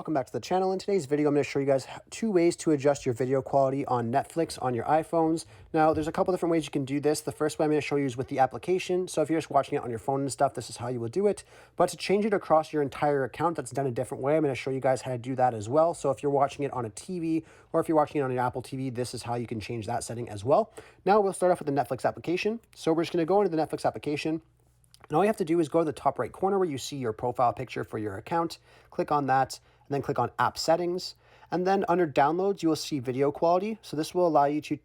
Welcome back to the channel. In today's video, I'm going to show you guys two ways to adjust your video quality on Netflix on your iPhones. Now, there's a couple different ways you can do this. The first way I'm going to show you is with the application. So if you're just watching it on your phone and stuff, this is how you will do it. But to change it across your entire account, that's done a different way. I'm going to show you guys how to do that as well. So if you're watching it on a TV or if you're watching it on your Apple TV, this is how you can change that setting as well. Now, we'll start off with the Netflix application. So we're just going to go into the Netflix application. And all you have to do is go to the top right corner where you see your profile picture for your account. Click on that and then click on App Settings. And then under Downloads, you will see Video Quality. So this will allow you to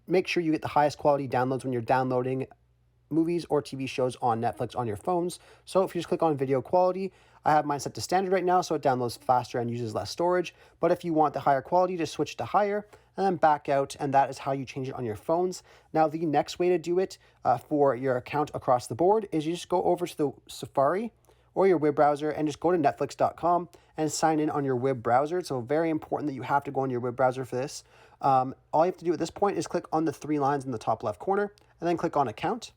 make sure you get the highest quality downloads when you're downloading movies or TV shows on Netflix on your phones. So if you just click on Video Quality, I have mine set to standard right now, so it downloads faster and uses less storage. But if you want the higher quality, just switch to higher and then back out, and that is how you change it on your phones. Now, the next way to do it for your account across the board is you just go over to the Safari or your web browser and just go to netflix.com and sign in on your web browser. So very important that you have to go on your web browser for this. All you have to do at this point is click on the three lines in the top left corner and then click on Account.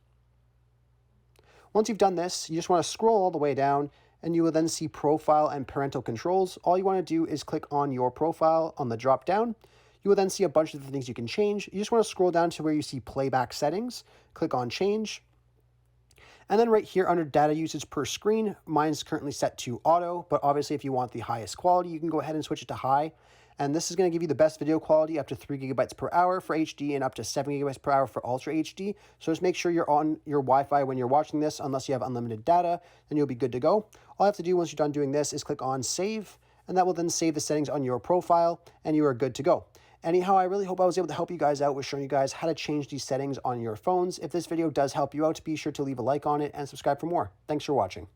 Once you've done this, you just want to scroll all the way down and you will then see Profile and Parental Controls. All you want to do is click on your profile on the drop down. You will then see a bunch of different things you can change. You just want to scroll down to where you see Playback Settings, click on Change. And then right here under Data Usage Per Screen, mine's currently set to Auto, but obviously if you want the highest quality, you can go ahead and switch it to High. And this is going to give you the best video quality up to 3 gigabytes per hour for HD and up to 7 gigabytes per hour for Ultra HD. So just make sure you're on your Wi-Fi when you're watching this, unless you have unlimited data, then you'll be good to go. All you have to do once you're done doing this is click on Save, and that will then save the settings on your profile, and you are good to go. Anyhow, I really hope I was able to help you guys out with showing you guys how to change these settings on your phones. If this video does help you out, be sure to leave a like on it and subscribe for more. Thanks for watching.